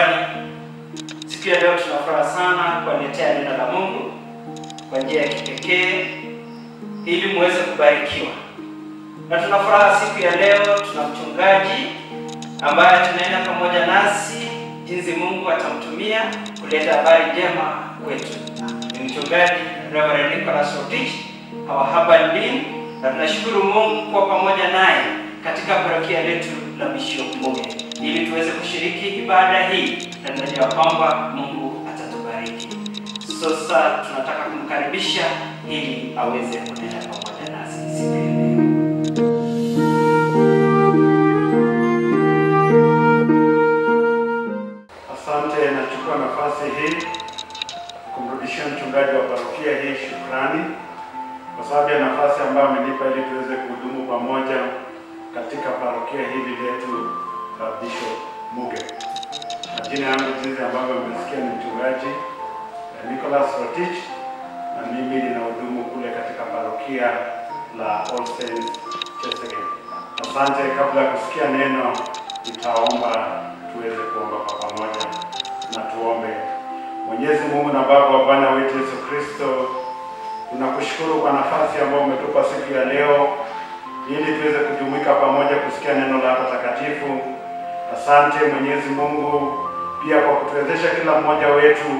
nyumbani. Siku ya leo tunafuraha sana kuwaletea neno la Mungu kwa njia ya kipekee ili muweze kubarikiwa. Na tunafuraha siku ya leo tuna mchungaji ambaye tunaenda pamoja nasi jinsi Mungu atamtumia kuleta habari njema kwetu. Ni mchungaji Reverend Nicholas Rotich, our Herbal Dean, na tunashukuru Mungu kwa pamoja naye katika parokia letu la Mission Muge ili tuweze kushiriki ibada hii, na tunajua kwamba Mungu atatubariki. Sasa tunataka kumkaribisha ili aweze kunena pamoja nasi siku ya leo. Asante, nachukua nafasi hii kumrudishia mchungaji wa parokia hii shukrani kwa sababu ya nafasi ambayo amenipa ili tuweze kuhudumu pamoja katika parokia hili letu la Bishop Muge. Majina yangu jinsi ambavyo mmesikia ni mchungaji Nicholas Rotich, na mimi ninahudumu kule katika parokia la All Saints Chesegem. Asante. Kabla ya kusikia neno, nitaomba tuweze kuomba kwa pamoja. Na tuombe. Mwenyezi Mungu na Baba wa Bwana wetu Yesu Kristo, tunakushukuru kwa nafasi ambayo umetupa siku ya leo ili tuweze kujumuika pamoja kusikia neno lako takatifu. Asante Mwenyezi Mungu pia kwa kutuwezesha kila mmoja wetu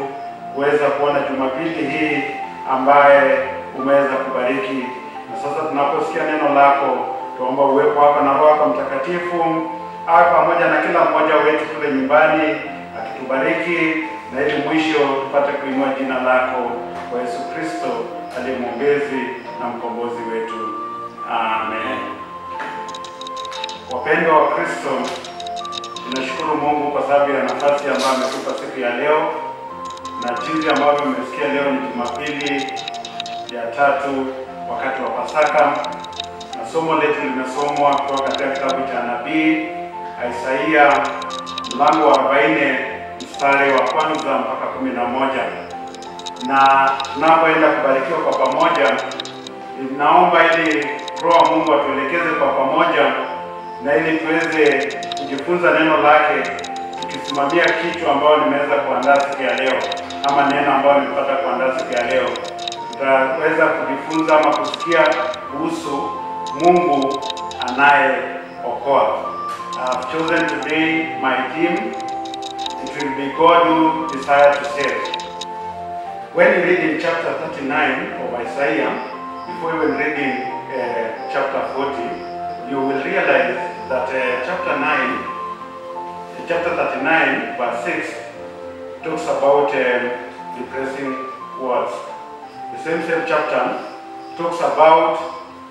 kuweza kuona Jumapili hii ambaye umeweza kubariki. Na sasa tunaposikia neno lako, tuomba uwepo wako na Roho yako Mtakatifu awe pamoja na kila mmoja wetu kule nyumbani akitubariki, na ili mwisho tupate kuinua jina lako kwa Yesu Kristo aliye mwombezi na mkombozi wetu. Amen. Wapendwa wa Kristo, tunashukuru Mungu kwa sababu ya nafasi ambayo ametupa siku ya leo, na jinsi ambavyo mmesikia leo ni Jumapili ya tatu wakati wa Pasaka, na somo letu limesomwa kutoka katika kitabu cha nabii Isaia mlango wa 40 mstari wa kwanza mpaka 11. Na tunapoenda kubarikiwa kwa pamoja, ninaomba ili Roho wa Mungu atuelekeze kwa pamoja, na ili tuweze kujifunza neno lake tukisimamia kichwa ambao nimeweza kuandaa siku ya leo, ama neno ambao nimepata kuandaa siku ya leo. Tutaweza kujifunza ama kusikia kuhusu Mungu anayeokoa. I've chosen today my theme. It will be God who desires to save. When you read in chapter 39 of Isaiah, before even reading chapter 40, you will realize that chapter 39 verse 6 talks about depressing words. The same chapter talks about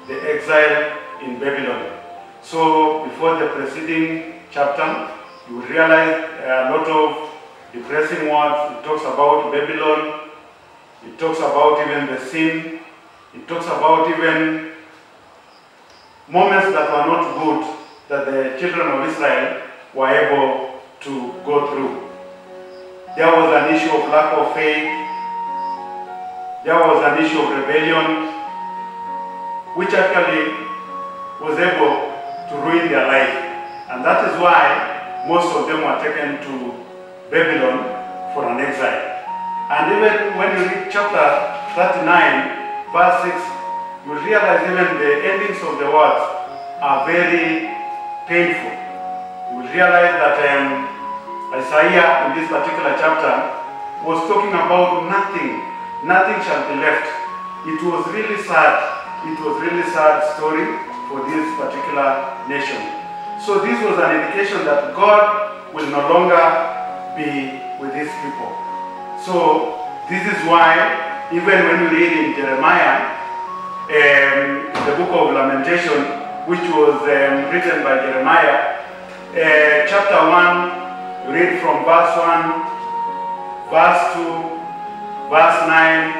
the exile in Babylon. So before the preceding chapter, you will realize a lot of depressing words. It talks about Babylon. It talks about even the sin. It talks about even moments that were not good that the children of Israel were able to go through. There was an issue of lack of faith. There was an issue of rebellion, which actually was able to ruin their life. And that is why most of them were taken to Babylon for an exile. And even when you read chapter 39, verse 6, you realize even the endings of the words are very painful. You realize that Isaiah in this particular chapter was talking about nothing shall be left. It was really sad. It was really sad story for this particular nation. So this was an indication that God will no longer be with his people. So this is why even when you read in Jeremiah, the book of Lamentation, which was written by Jeremiah, chapter 1, you read from verse 1, verse 2, verse 9,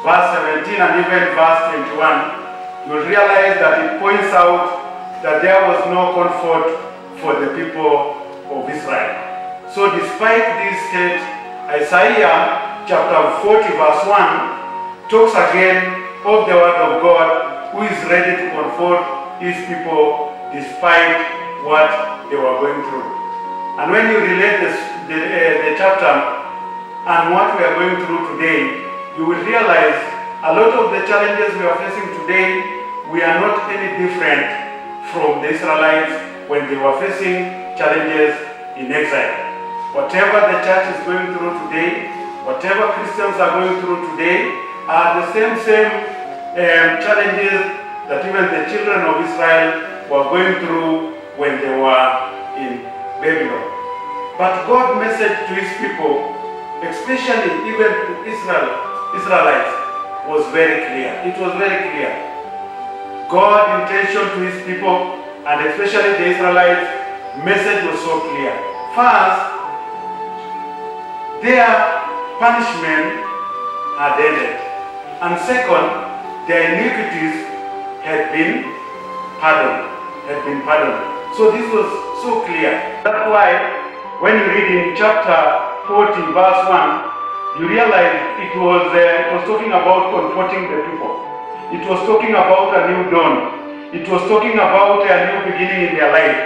verse 17, and even verse 21, you'll realize that it points out that there was no comfort for the people of Israel. So despite this state, Isaiah chapter 40 verse 1 talks again of the word of God who is ready to comfort his people despite what they were going through. And when you relate the chapter and what we are going through today, you will realize a lot of the challenges we are facing today, we are not any different from the Israelites when they were facing challenges in exile. Whatever the church is going through today, whatever Christians are going through today, are the same challenges that even the children of Israel were going through when they were in Babylon. But God's message to his people, especially even to Israelites, was very clear. It was very clear. God's intention to his people, and especially the Israelites, message was so clear. First, their punishment had ended. And second, their iniquities had been pardoned. So this was so clear. That's why when you read in chapter 40, verse 1, you realize it was talking about comforting the people. It was talking about a new dawn. It was talking about a new beginning in their life.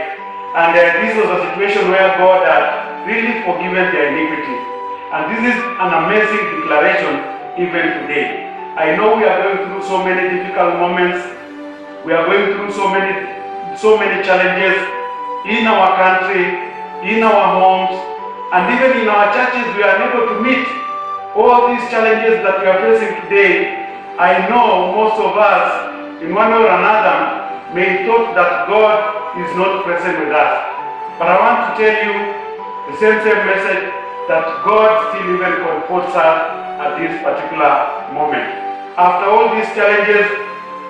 And this was a situation where God had really forgiven their iniquity. And this is an amazing declaration even today. I know we are going through so many difficult moments. We are going through so many challenges in our country, in our homes, and even in our churches. We are unable to meet all these challenges that we are facing today. I know most of us, in one way or another, may thought that God is not present with us. But I want to tell you the same message, that God still even comforts us at this particular moment. After all these challenges,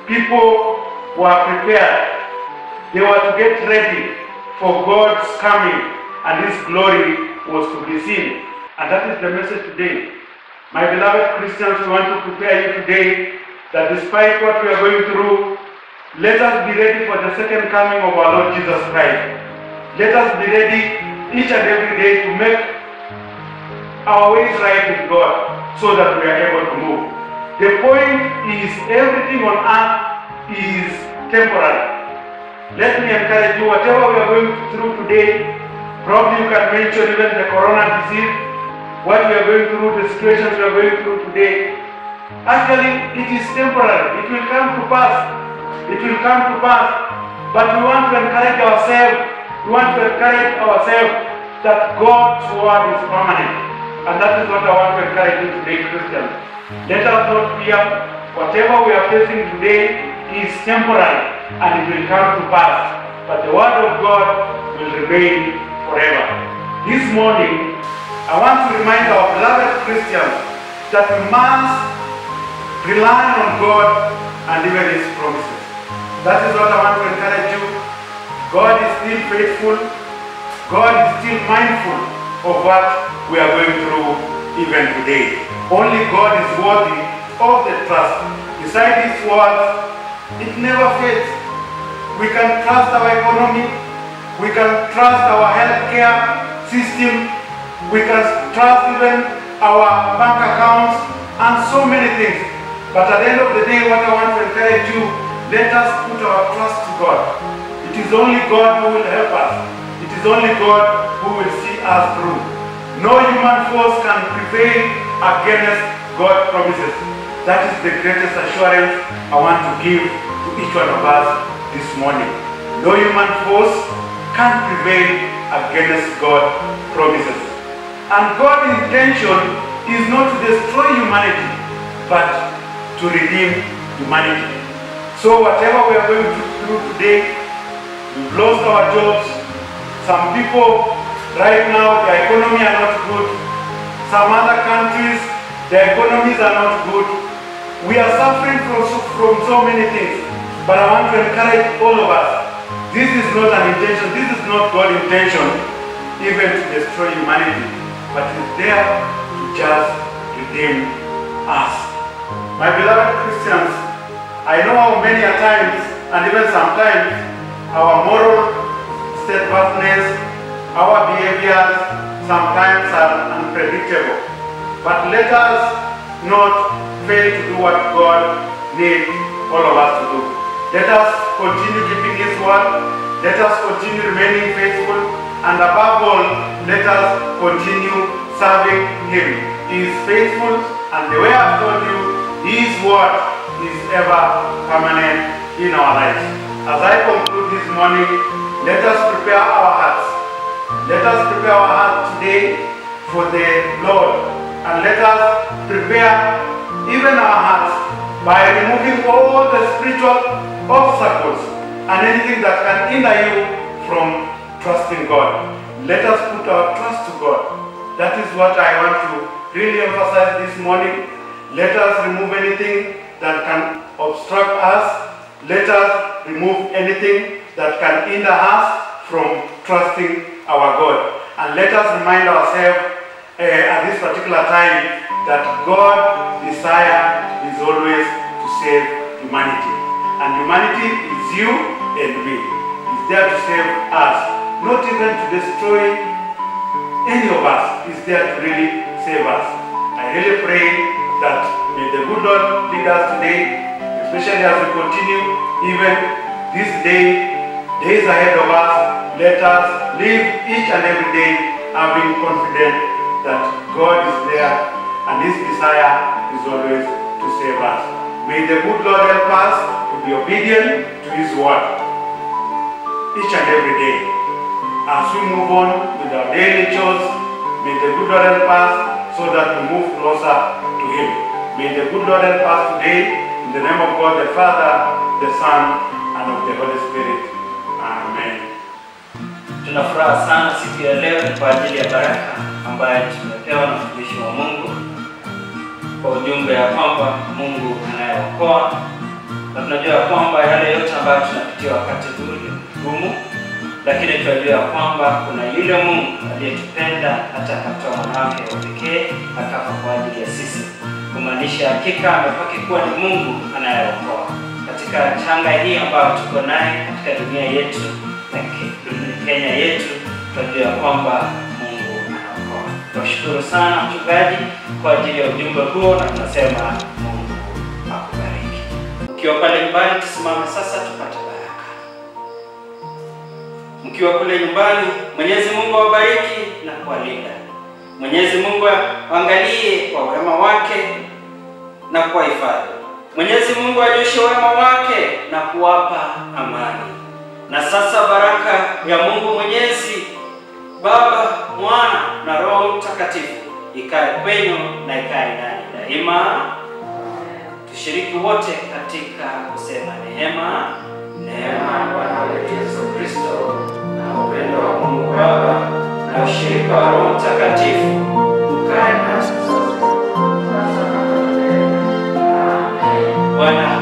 people were prepared. They were to get ready for God's coming, and his glory was to be seen. And that is the message today. My beloved Christians, we want to prepare you today that despite what we are going through, let us be ready for the second coming of our Lord Jesus Christ. Let us be ready each and every day to make our ways right with God so that we are able to move. The point is, everything on earth is temporary. Let me encourage you, whatever we are going through today, probably you can mention even the corona disease, what we are going through, the situations we are going through today. Actually, it is temporary. It will come to pass. It will come to pass. But we want to encourage ourselves. We want to encourage ourselves that God's word is permanent. And that is what I want to encourage you today, Christians. Let us not fear. Whatever we are facing today is temporary, and it will come to pass. But the word of God will remain forever. This morning, I want to remind our beloved Christians that we must rely on God and even his promises. That is what I want to encourage you. God is still faithful. God is still mindful of what we are going through even today. Only God is worthy of the trust. Beside his words, it never fails. We can trust our economy. We can trust our healthcare system. We can trust even our bank accounts and so many things. But at the end of the day, what I want to encourage you, let us put our trust to God. It is only God who will help us. It is only God who will see us through. No human force can prevail against God's promises. That is the greatest assurance I want to give to each one of us this morning. No human force can prevail against God's promises. And God's intention is not to destroy humanity, but to redeem humanity. So whatever we are going through today, we've lost our jobs. Some people right now, their economy are not good. Some other countries, their economies are not good. We are suffering from so many things. But I want to encourage all of us. This is not an intention. This is not God's intention even to destroy humanity. But it is there to just redeem us. My beloved Christians, I know how many a times, and even sometimes, our moral steadfastness, our behaviors sometimes are unpredictable. But let us not fail to do what God needs all of us to do. Let us continue keeping his word. Let us continue remaining faithful. And above all, let us continue serving Him. He is faithful, and the way I've told you, His word is ever permanent in our lives. As I conclude this morning, let us prepare our hearts. Let us prepare our hearts today for the Lord, and let us prepare even our hearts by removing all the spiritual obstacles and anything that can hinder you from trusting God. Let us put our trust to God. That is what I want to really emphasize this morning. Let us remove anything that can obstruct us. Let us remove anything that can hinder us from trusting our God. And let us remind ourselves at this particular time that God's desire is always to save humanity. And humanity is you and me. He's there to save us, not even to destroy any of us. He's there to really save us. I really pray that may the good Lord lead us today, especially as we continue even this day, days ahead of us. Let us live each and every day having confidence that God is there and His desire is always to save us. May the good Lord help us to be obedient to His word each and every day. As we move on with our daily chores, may the good Lord help us so that we move closer to Him. May the good Lord help us today, in the name of God the Father, the Son, and of the Holy Spirit. Amen. Tunafuraha sana siku ya leo kwa ajili ya baraka ambayo tumepewa na mtumishi wa Mungu kwa ujumbe ya kwamba Mungu anayeokoa, na tunajua kwamba yale yote ambayo tunapitia wakati huu ni ngumu, lakini tunajua kwamba kuna yule Mungu aliyetupenda hata akatoa mwanawe wa pekee akafa kwa ajili ya sisi, kumaanisha hakika amepaki kuwa ni Mungu anayeokoa. Katika changa hii ambayo tuko naye katika dunia yetu na Kenya yetu, tunajua kwamba Mungu anaokoa. Tunashukuru sana mchungaji kwa ajili ya ujumbe huo, na tunasema Mungu akubariki. Ukiwa pale nyumbani, tusimame sasa tupate baraka. Mkiwa kule nyumbani, Mwenyezi Mungu awabariki na kuwalinda. Mwenyezi Mungu angalie kwa wema wake na kuwahifadhi. Mwenyezi Mungu anyoshe wema wake na kuwapa amani. Na sasa baraka ya Mungu Mwenyezi, Baba, Mwana na Roho Mtakatifu ikae kwenu na ikae ndani daima. Tushiriki wote katika kusema neema. Neema ya Bwana wetu Yesu Kristo na upendo wa Mungu Baba na ushirika wa Roho Mtakatifu ukae nasi sote. Bwana